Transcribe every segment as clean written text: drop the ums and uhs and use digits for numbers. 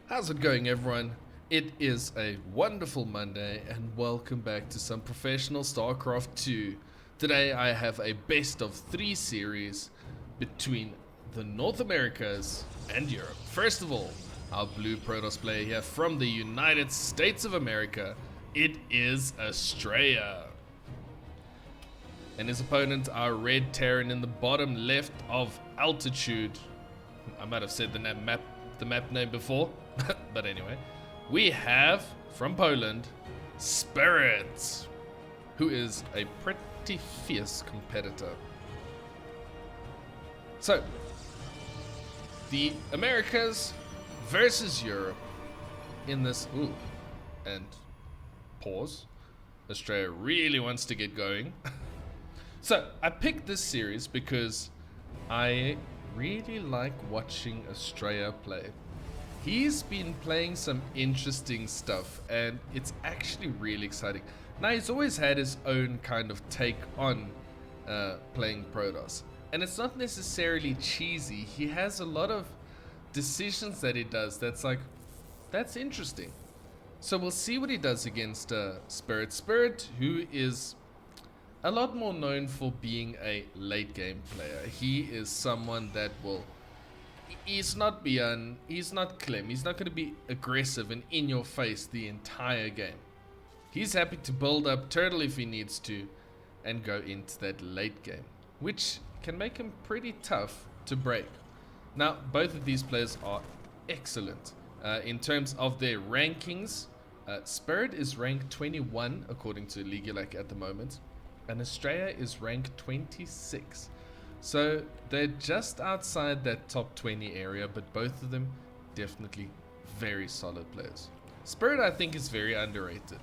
How's it going, everyone? It is a wonderful Monday, and welcome back to some professional StarCraft 2. Today, I have a best of 3 series between the North Americas and Europe. First of all, our blue Protoss player here from the United States of America. It is Astrea. And his opponent, our red Terran in the bottom left of altitude. I might have said the map name before, but anyway, we have from Poland Spirit, who is a pretty fierce competitor. So, the Americas versus Europe in this. Ooh, and pause. Australia really wants to get going. So, I picked this series because I really like watching Astrea play. He's been playing some interesting stuff, and it's actually really exciting. Now, he's always had his own kind of take on playing Protoss, and it's not necessarily cheesy. He has a lot of decisions that he does that's interesting. So we'll see what he does against Spirit, who is a lot more known for being a late game player. He is someone that will. He's not Bjorn, he's not Clem, he's not going to be aggressive and in your face the entire game. He's happy to build up turtle if he needs to and go into that late game, which can make him pretty tough to break. Now, both of these players are excellent. In terms of their rankings, Spirit is ranked 21 according to Legulac at the moment, and Astrea is ranked 26. So they're just outside that top 20 area, but both of them definitely very solid players. Spirit, I think, is very underrated.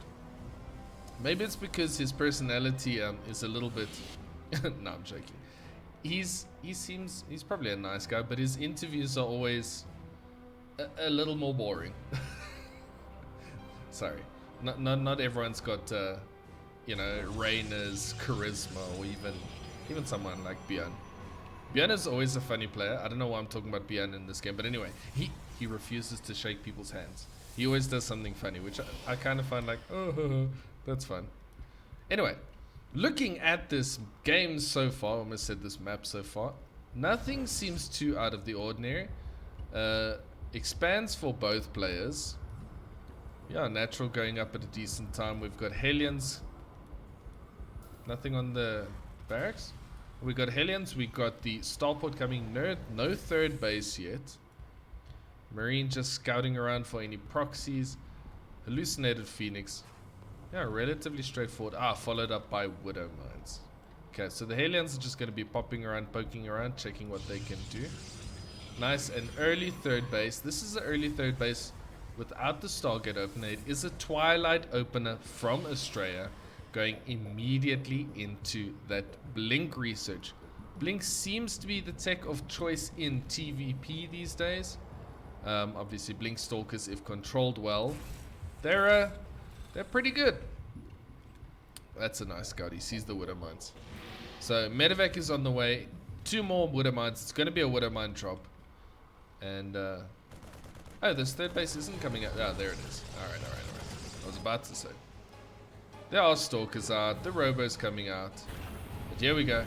Maybe it's because his personality is a little bit. No, I'm joking. He's probably a nice guy, but his interviews are always a little more boring. Sorry, not everyone's got Reyna's charisma, or even someone like Bjorn. Bjorn is always a funny player. I don't know why I'm talking about Bjorn in this game, but anyway, he refuses to shake people's hands. He always does something funny, which I kind of find like, oh, that's fun. Anyway, looking at this game so far, I almost said this map so far, nothing seems too out of the ordinary. Expands for both players. Yeah, natural going up at a decent time. We've got Hellions. Nothing on the barracks. We got Hellions. We got the starport coming. No third base yet. Marine just scouting around for any proxies. Hallucinated Phoenix. Yeah, relatively straightforward. Followed up by Widow Mines. Okay, so the Hellions are just going to be popping around, poking around, checking what they can do. Nice, an early third base. This is an early third base without the Stargate opener. It is a Twilight opener from Astrea, going immediately into that Blink research. Blink seems to be the tech of choice in TVP these days. Obviously, Blink Stalkers, if controlled well, they're pretty good. That's a nice scout. He sees the Widow Mines. So Medevac is on the way. 2 more Widow Mines. It's going to be a Widow Mine drop. And this third base isn't coming out. There it is. All right. I was about to say. There are Stalkers out. The Robo's coming out. But here we go.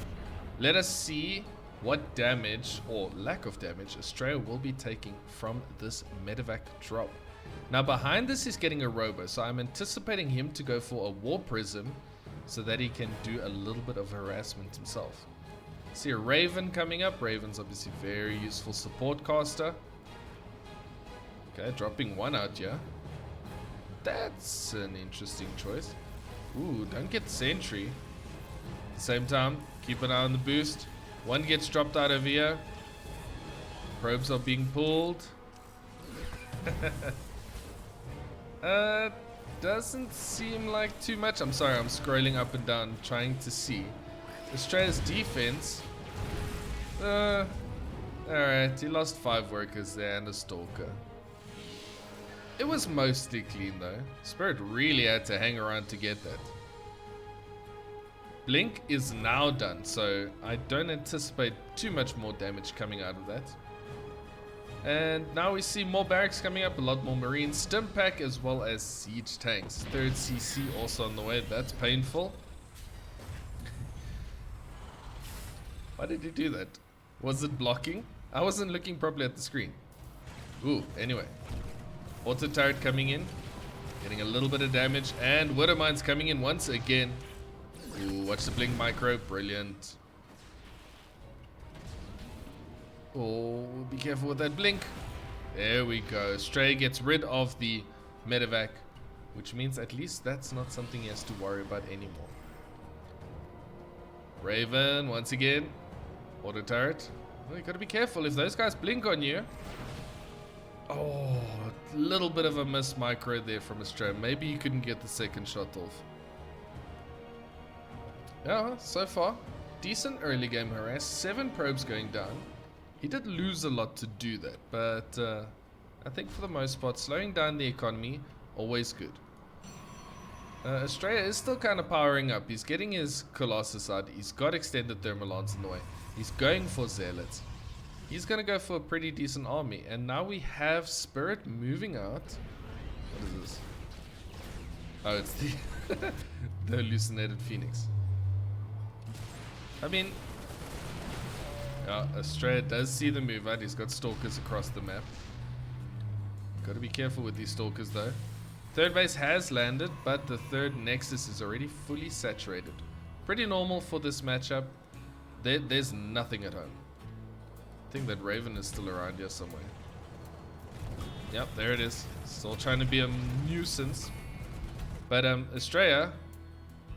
Let us see what damage, or lack of damage, Astrea will be taking from this Medevac drop. Now, behind this is getting a Robo, so I'm anticipating him to go for a War Prism so that he can do a little bit of harassment himself. See a Raven coming up. Raven's obviously very useful support caster. Okay, dropping 1 out here. That's an interesting choice. Ooh, don't get Sentry. At the same time, keep an eye on the boost. 1 gets dropped out over here. Probes are being pulled. Doesn't seem like too much. I'm sorry, I'm scrolling up and down trying to see. Astrea's defense. Alright, he lost 5 workers there and a Stalker. It was mostly clean though. Spirit really had to hang around to get that. Blink is now done, so I don't anticipate too much more damage coming out of that. And now we see more barracks coming up, a lot more marines, stim pack as well as siege tanks. Third CC also on the way. That's painful. Why did he do that? Was it blocking? I wasn't looking properly at the screen. Ooh, anyway. Auto turret coming in, getting a little bit of damage, and Widow Mines coming in once again. Ooh, watch the blink micro, brilliant. Oh, be careful with that blink. There we go. Stray gets rid of the medevac, which means at least that's not something he has to worry about anymore. Raven, once again. Auto turret. Well, you gotta be careful if those guys blink on you. Oh, a little bit of a miss micro there from Astrea. Maybe you couldn't get the second shot off. Yeah, so far, decent early game harass. 7 probes going down. He did lose a lot to do that, but I think for the most part, slowing down the economy, always good. Astrea is still kind of powering up. He's getting his Colossus out. He's got extended thermal lance in the way. He's going for Zealots. He's going to go for a pretty decent army. And now we have Spirit moving out. What is this? Oh, it's the, the hallucinated Phoenix. I mean, Astrea does see the move out. He's got stalkers across the map. Got to be careful with these stalkers though. Third base has landed, but the third nexus is already fully saturated. Pretty normal for this matchup. There's nothing at home. I think that Raven is still around here somewhere. Yep, there it is. Still trying to be a nuisance. But Astrea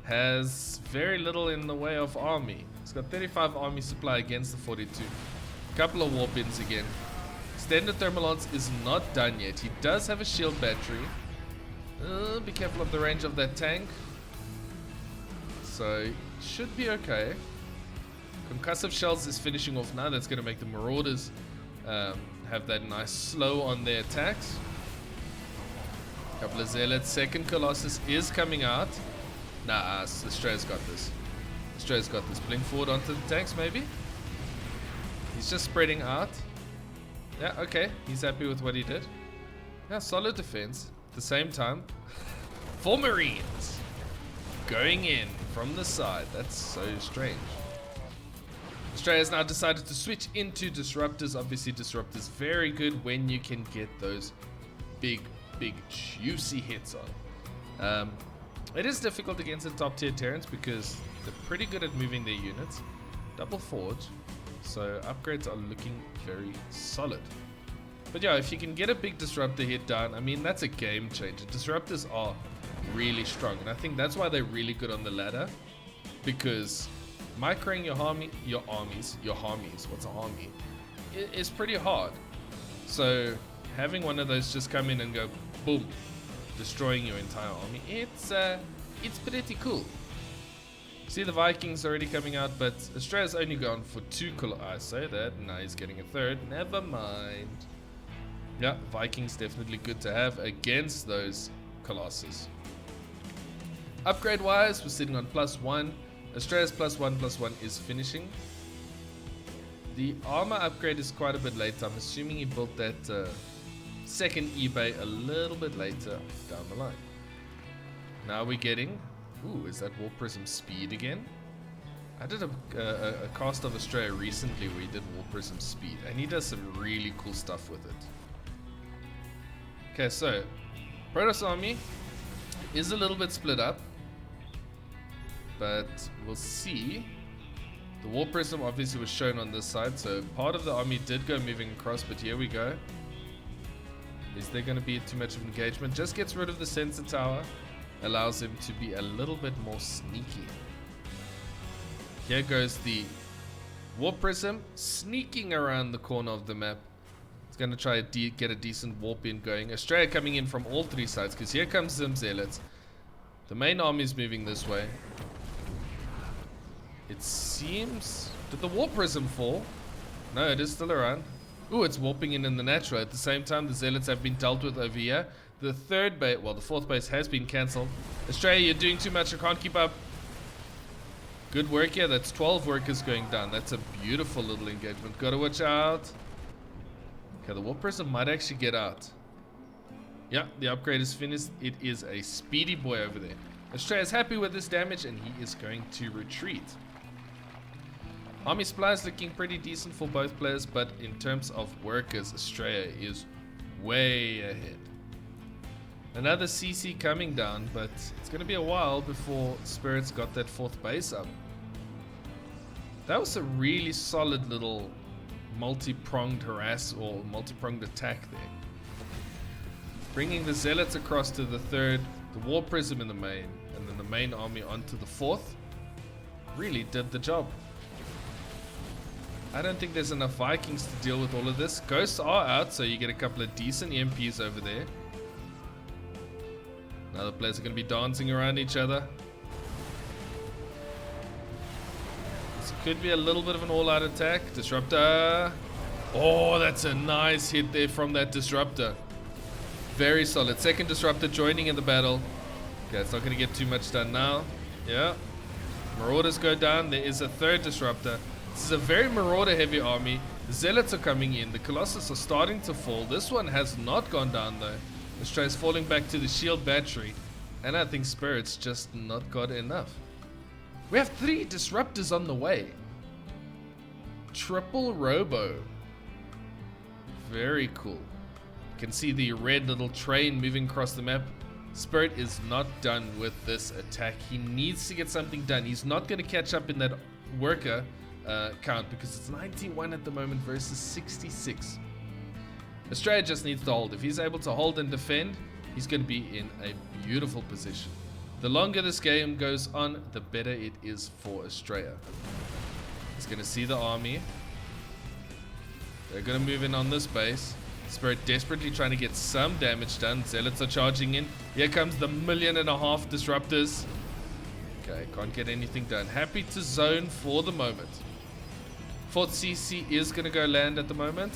has very little in the way of army. He's got 35 army supply against the 42. Couple of warp ins again. Extended thermal lance is not done yet. He does have a shield battery. Be careful of the range of that tank. So, should be okay. Concussive shells is finishing off now. That's going to make the Marauders have that nice slow on their attacks. Couple of Zealots. Second Colossus is coming out. Nah, Astrea's got this. Astrea's got this. Blink forward onto the tanks, maybe? He's just spreading out. Yeah, okay. He's happy with what he did. Yeah, solid defense. At the same time, 4 Marines going in from the side. That's so strange. Astrea has now decided to switch into Disruptors. Obviously, Disruptors very good when you can get those big, juicy hits on. It is difficult against the top tier Terrans because they're pretty good at moving their units. Double forge, so upgrades are looking very solid. But yeah, if you can get a big disruptor hit down, I mean, that's a game changer. Disruptors are really strong, and I think that's why they're really good on the ladder, because microing your armies, what's a army, is pretty hard. So having one of those just come in and go boom, destroying your entire army, it's pretty cool. See the Vikings already coming out, but Astrea's only gone for 2 I say that, now he's getting a third, never mind. Yeah, Vikings definitely good to have against those Colossus. Upgrade wise, we're sitting on +1. Astrea's +1/+1 is finishing. The armor upgrade is quite a bit later. I'm assuming he built that second eBay a little bit later down the line. Now we're getting, ooh, is that Warp Prism speed again? I did a cast of Astrea recently where he did Warp Prism speed, and he does some really cool stuff with it. Okay, so Protoss army is a little bit split up, but we'll see. The Warp Prism obviously was shown on this side, so part of the army did go moving across, but here we go. Is there going to be too much of engagement? Just gets rid of the sensor tower, allows him to be a little bit more sneaky. Here goes the Warp Prism, sneaking around the corner of the map. It's going to try to get a decent warp in going. Astrea coming in from all 3 sides, because here comes some Zealots. The main army is moving this way. It seems... Did the Warp Prism fall? No, it is still around. Ooh, it's warping in the natural. At the same time, the Zealots have been dealt with over here. The third base, well, the 4th base has been cancelled. Astrea, you're doing too much. I can't keep up. Good work here. That's 12 workers going down. That's a beautiful little engagement. Gotta watch out. Okay, the Warp Prism might actually get out. Yeah, the upgrade is finished. It is a speedy boy over there. Astrea is happy with this damage and he is going to retreat. Army supply is looking pretty decent for both players, but in terms of workers, Astrea is way ahead. Another CC coming down, but it's going to be a while before Spirit's got that 4th base up. That was a really solid little multi-pronged harass or multi-pronged attack there. Bringing the Zealots across to the 3rd, the War Prism in the main, and then the main army onto the 4th. Really did the job. I don't think there's enough Vikings to deal with all of this. Ghosts are out, so you get a couple of decent EMPs over there. Now the players are going to be dancing around each other. This could be a little bit of an all-out attack. Disruptor. Oh, that's a nice hit there from that Disruptor. Very solid. 2nd Disruptor joining in the battle. Okay, it's not going to get too much done now. Yeah. Marauders go down. There is a 3rd Disruptor. This is a very Marauder heavy army. The Zealots are coming in. The Colossus are starting to fall. This one has not gone down though. Astrea is falling back to the shield battery. And I think Spirit's just not got enough. We have 3 Disruptors on the way. Triple Robo. Very cool. You can see the red little train moving across the map. Spirit is not done with this attack. He needs to get something done. He's not going to catch up in that worker count because it's 91 at the moment versus 66. Astrea just needs to hold. If he's able to hold and defend, he's going to be in a beautiful position. The longer this game goes on, the better it is for Astrea. He's going to see the army. They're going to move in on this base. Spirit desperately trying to get some damage done. Zealots are charging in. Here comes the 1.5 million disruptors. Okay, can't get anything done. Happy to zone for the moment. 4th CC is going to go land at the moment.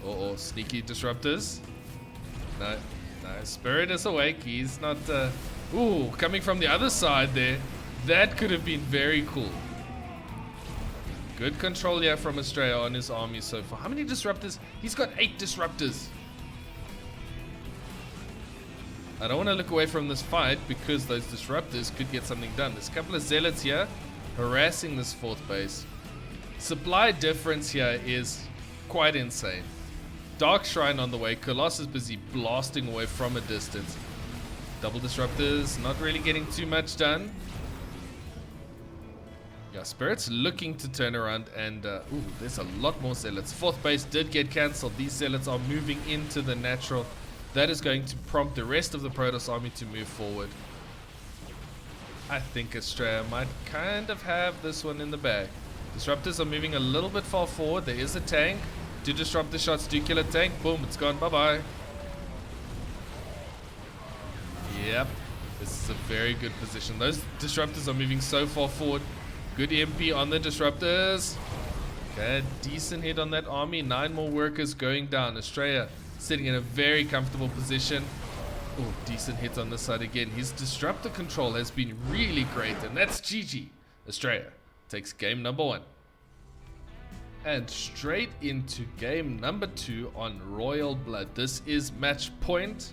Oh, sneaky disruptors. No, Spirit is awake. He's not... Ooh, coming from the other side there. That could have been very cool. Good control here from Astrea on his army so far. How many disruptors? He's got 8 disruptors. I don't want to look away from this fight because those disruptors could get something done. There's a couple of Zealots here harassing this 4th base. Supply difference here is quite insane. Dark Shrine on the way. Colossus busy blasting away from a distance. Double disruptors, not really getting too much done. Yeah, Spirit's looking to turn around and... ooh, there's a lot more Zealots. 4th base did get cancelled. These Zealots are moving into the natural. That is going to prompt the rest of the Protoss army to move forward. I think Astrea might kind of have this one in the bag. Disruptors are moving a little bit far forward. There is a tank. 2 disruptor shots do kill a tank. Boom, it's gone. Bye-bye. Yep. This is a very good position. Those disruptors are moving so far forward. Good EMP on the disruptors. Okay, decent hit on that army. 9 more workers going down. Astrea sitting in a very comfortable position. Oh, decent hit on this side again. His disruptor control has been really great, and that's GG. Astrea takes game number 1. And straight into game number 2 on Royal Blood. This is match point,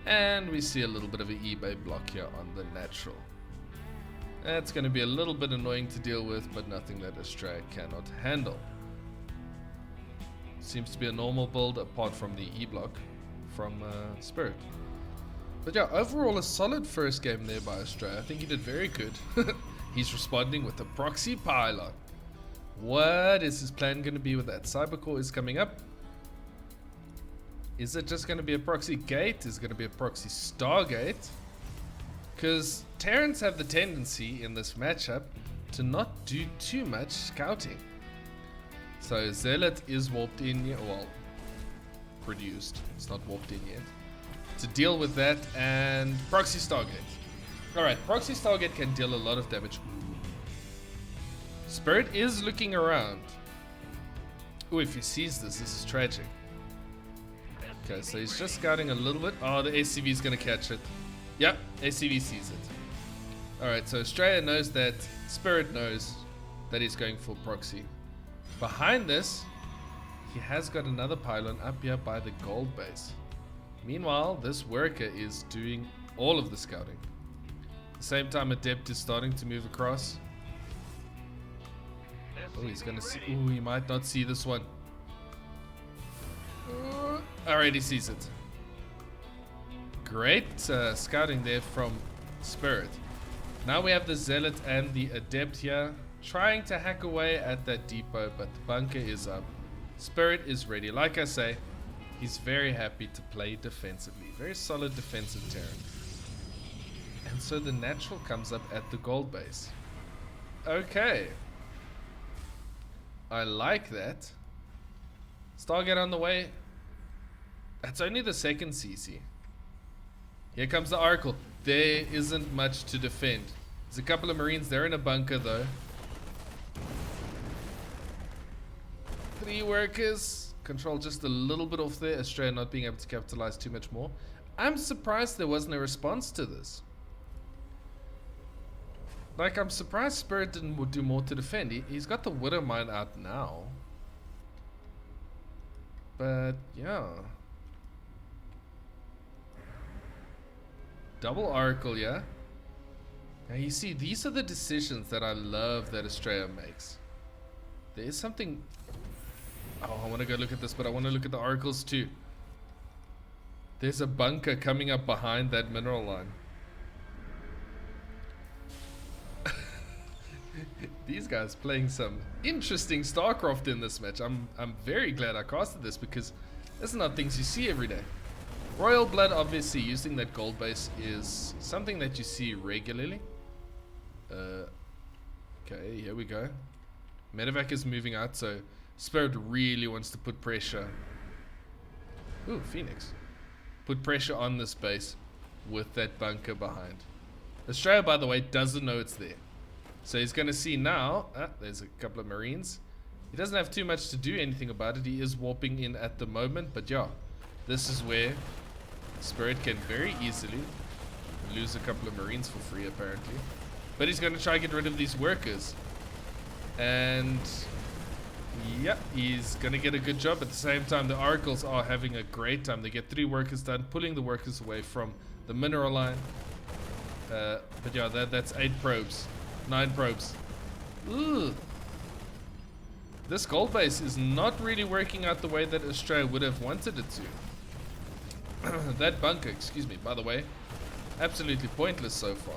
and we see a little bit of an eBay block here on the natural. That's going to be a little bit annoying to deal with, but nothing that Astrea cannot handle. Seems to be a normal build apart from the E-block from Spirit. But yeah, overall a solid first game there by Astrea. I think he did very good. He's responding with a proxy pylon. What is his plan going to be with that? Cybercore is coming up. Is it just going to be a proxy gate? Is it going to be a proxy Stargate? Because Terrans have the tendency in this matchup to not do too much scouting. So Zealot is warped in yet, well, produced. It's not warped in yet. To deal with that, and proxy Stargate. Alright, proxy Stargate can deal a lot of damage. Spirit is looking around. Oh, if he sees this is tragic. Okay, so he's just scouting a little bit. Oh, the SCV is going to catch it. Yep, SCV sees it. Alright, so Astrea knows that. Spirit knows that he's going for proxy. Behind this, he has got another pylon up here by the gold base. Meanwhile, this worker is doing all of the scouting. At the same time, Adept is starting to move across. Oh, he's gonna see. Ooh, he might not see this one. Alright, he sees it. Great scouting there from Spirit. Now we have the Zealot and the Adept here, trying to hack away at that depot, but the bunker is up. Spirit is ready. Like I say, he's very happy to play defensively. Very solid defensive Terran. And so the natural comes up at the gold base. Okay. I like that. Stargate on the way. That's only the second CC. Here comes the Oracle. There isn't much to defend. There's a couple of Marines. They're in a bunker though. 3 workers. Control just a little bit off there. Astrea not being able to capitalize too much more. I'm surprised there wasn't a response to this. Like, I'm surprised Spirit didn't do more to defend. He's got the Widow Mine out now. But, yeah. Double Oracle, yeah? Now, you see, these are the decisions that I love that Astrea makes. There is something... Oh, I want to go look at this, but I want to look at the Oracles too. There's a bunker coming up behind that mineral line. These guys playing some interesting StarCraft in this match. I'm very glad I casted this because this is not things you see every day. Royal Blood, obviously, using that gold base is something that you see regularly. Okay, here we go. Medevac is moving out, so Spirit really wants to put pressure. Ooh, Phoenix. Put pressure on this base with that bunker behind. Astrea, by the way, doesn't know it's there. So he's going to see now, there's a couple of Marines. He doesn't have too much to do anything about it. He is warping in at the moment. But yeah, this is where Spirit can very easily lose a couple of Marines for free, apparently. But he's going to try and get rid of these workers. And yeah, he's going to get a good job. At the same time, the Oracles are having a great time. They get 3 workers done, pulling the workers away from the mineral line. But yeah, that's 8 probes. 9 probes. Ooh. This gold base is not really working out the way that Astrea would have wanted it to. That bunker, excuse me, by the way, absolutely pointless so far.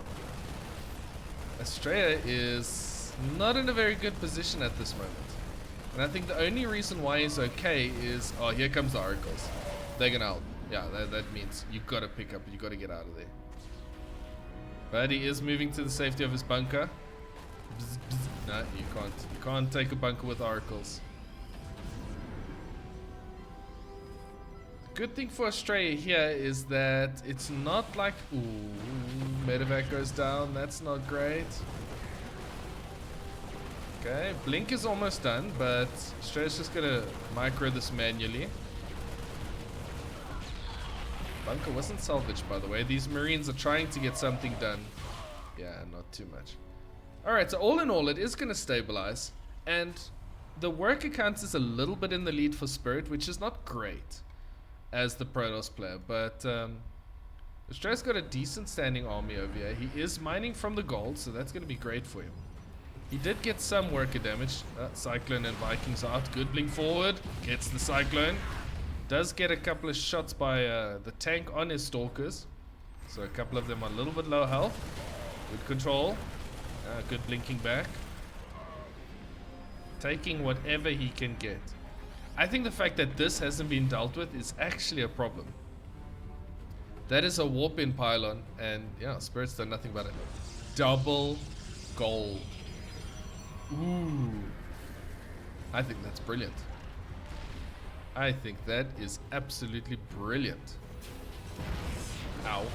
Astrea is not in a very good position at this moment. And I think the only reason why he's okay is... Oh, here comes the Oracles. They're gonna help. Yeah, that means you gotta pick up, you gotta get out of there. But he is moving to the safety of his bunker. Bzz, bzz. No, you can't. You can't take a bunker with Oracles. The good thing for Astrea here is that it's not like... Ooh, Medevac goes down. That's not great. Okay, Blink is almost done, but Astrea's just gonna micro this manually. Bunker wasn't salvaged, by the way. These Marines are trying to get something done. Yeah, not too much. Alright, so all in all, it is going to stabilize. And the worker count is a little bit in the lead for Spirit, which is not great as the Protoss player. But Astrea's got a decent standing army over here. He is mining from the gold, so that's going to be great for him. He did get some worker damage. Cyclone and Vikings out. Good blink forward. Gets the Cyclone. Does get a couple of shots by the tank on his stalkers. So a couple of them are a little bit low health. Good control. Good blinking back. Taking whatever he can get. I think the fact that this hasn't been dealt with is actually a problem. That is a warp-in pylon. And yeah, Spirit's done nothing about it. Double gold. Ooh. I think that's brilliant. I think that is absolutely brilliant. Ow.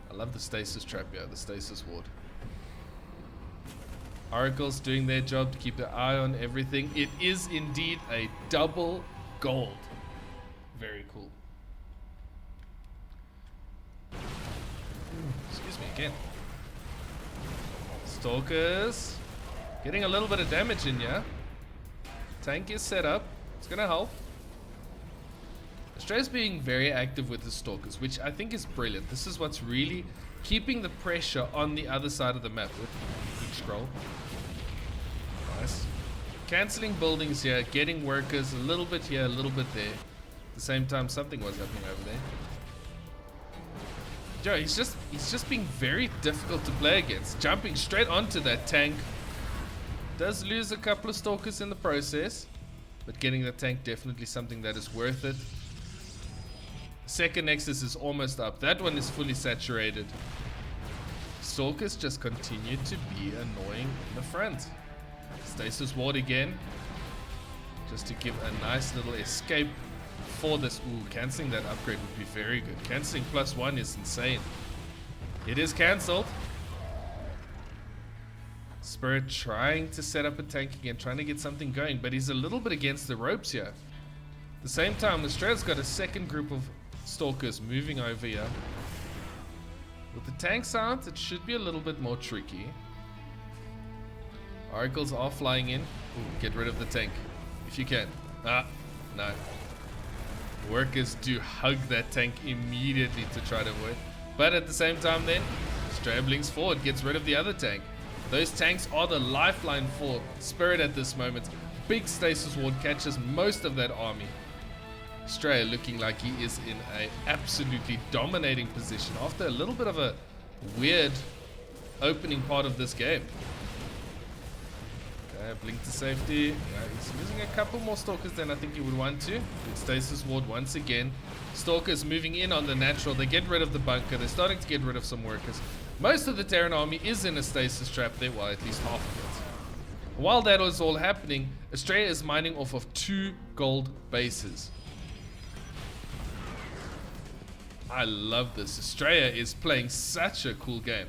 I love the stasis trap here, the stasis ward. Oracle's doing their job to keep their eye on everything. It is indeed a double gold. Very cool. Excuse me again. Stalkers. Getting a little bit of damage in here. Tank is set up. It's gonna help. Astrea's being very active with the Stalkers, which I think is brilliant. This is what's really keeping the pressure on the other side of the map. Quick scroll. Nice. Cancelling buildings here, getting workers a little bit here, a little bit there. At the same time, something was happening over there. Joe, he's just being very difficult to play against. Jumping straight onto that tank. Does lose a couple of Stalkers in the process, but getting the tank definitely something that is worth it. Second Nexus is almost up. That one is fully saturated. Stalkers just continue to be annoying in the front. Stasis ward again, just to give a nice little escape for this. Ooh, cancelling that upgrade would be very good. Cancelling +1 is insane. It is cancelled. Spirit trying to set up a tank again, trying to get something going, but he's a little bit against the ropes here. At the same time, Astrea's got a second group of Stalkers moving over here. With the tanks out, it should be a little bit more tricky. Oracles are flying in. Ooh, get rid of the tank if you can. Ah, no. Workers do hug that tank immediately to try to avoid. But at the same time then, Astrea blinks forward, gets rid of the other tank. Those tanks are the lifeline for Spirit at this moment. Big stasis ward catches most of that army. Astrea looking like he is in a absolutely dominating position after a little bit of a weird opening part of this game. Okay, blink to safety. Yeah, he's using a couple more Stalkers than I think he would want to. Big stasis ward once again. Stalkers moving in on the natural. They get rid of the bunker. They're starting to get rid of some workers. Most of the Terran army is in a stasis trap there. Well, at least half of it. While that was all happening, Astrea is mining off of 2 gold bases. I love this. Astrea is playing such a cool game.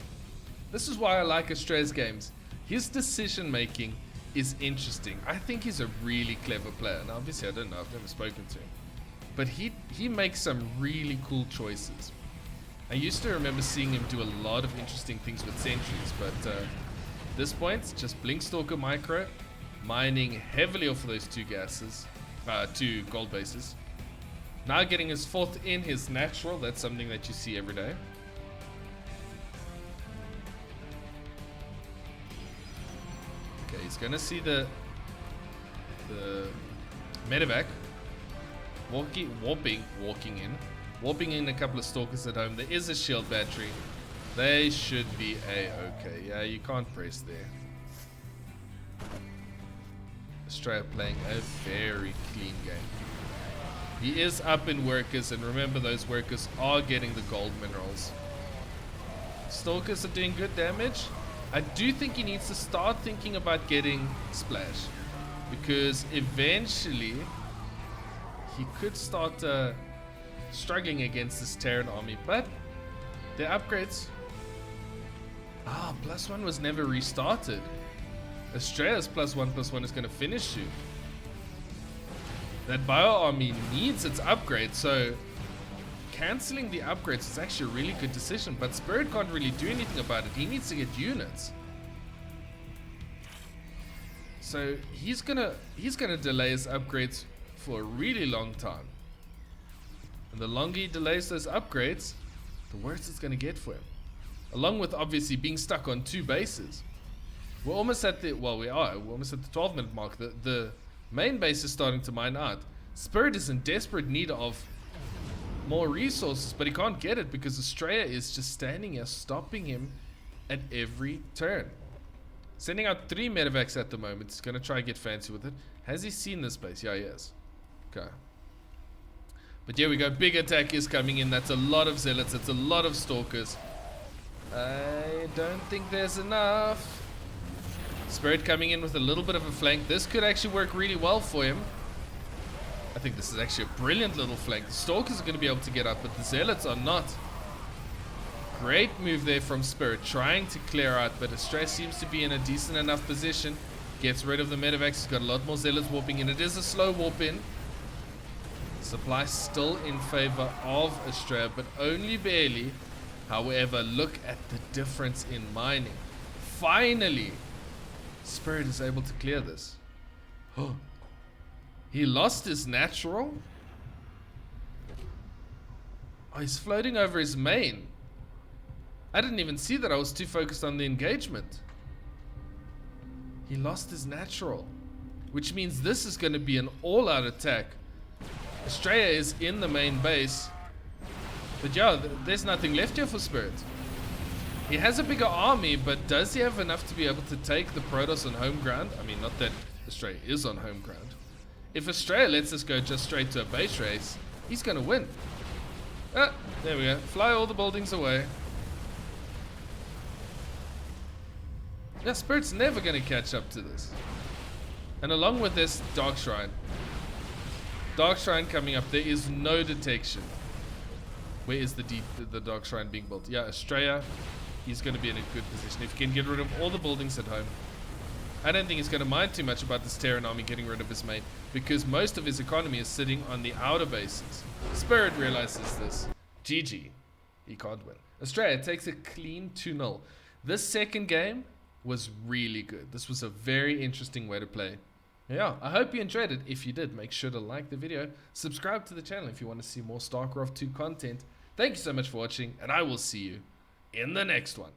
This is why I like Astrea's games. His decision making is interesting. I think he's a really clever player. And obviously I don't know, I've never spoken to him. But he makes some really cool choices. I used to remember seeing him do a lot of interesting things with sentries, but at this point, just Blink Stalker micro, mining heavily off of those 2 gold bases. Now getting his 4th in his natural. That's something that you see every day. Okay, he's gonna see the medevac warping in a couple of Stalkers at home. There is a shield battery. They should be a-okay. Yeah, you can't press there. Astrea playing a very clean game. He is up in workers, and remember, those workers are getting the gold minerals. Stalkers are doing good damage. I do think he needs to start thinking about getting splash, because eventually he could start struggling against this Terran army. But their upgrades, +1 was never restarted. Astrea's +1/+1 is going to finish you. That bio army needs its upgrade, so cancelling the upgrades is actually a really good decision, but Spirit can't really do anything about it. He needs to get units. So he's gonna delay his upgrades for a really long time. And the longer he delays those upgrades, the worse it's gonna get for him. Along with obviously being stuck on 2 bases. We're almost at the 12-minute mark. The main base is starting to mine out. Spirit is in desperate need of more resources, but he can't get it because Astrea is just standing here stopping him at every turn. Sending out 3 medevacs at the moment. He's going to try and get fancy with it. Has he seen this base? Yeah, he has. Okay. But here we go. Big attack is coming in. That's a lot of zealots. That's a lot of stalkers. I don't think there's enough. Spirit coming in with a little bit of a flank. This could actually work really well for him. I think this is actually a brilliant little flank. The Stalkers are going to be able to get up, but the Zealots are not. Great move there from Spirit, trying to clear out, but Astrea seems to be in a decent enough position. Gets rid of the medevacs. He's got a lot more Zealots warping in. It is a slow warp in. Supply still in favor of Astrea, but only barely. However, look at the difference in mining. Finally, Spirit is able to clear this. He lost his natural. Oh, he's floating over his main. I didn't even see that. I was too focused on the engagement. He lost his natural, which means this is going to be an all-out attack. Astrea is in the main base. But yeah, there's nothing left here for Spirit. He has a bigger army, but does he have enough to be able to take the Protoss on home ground? I mean, not that Astrea is on home ground. If Astrea lets us go just straight to a base race, he's going to win. Ah, there we go. Fly all the buildings away. Yeah, Spirit's never going to catch up to this. And along with this, Dark Shrine. Dark Shrine coming up. There is no detection. Where is the Dark Shrine being built? Yeah, Astrea. He's going to be in a good position. If he can get rid of all the buildings at home. I don't think he's going to mind too much about this Terran army getting rid of his main, because most of his economy is sitting on the outer bases. Spirit realizes this. GG. He can't win. Astrea takes a clean 2-0. This second game was really good. This was a very interesting way to play. Yeah, I hope you enjoyed it. If you did, make sure to like the video. Subscribe to the channel if you want to see more StarCraft 2 content. Thank you so much for watching, and I will see you in the next one.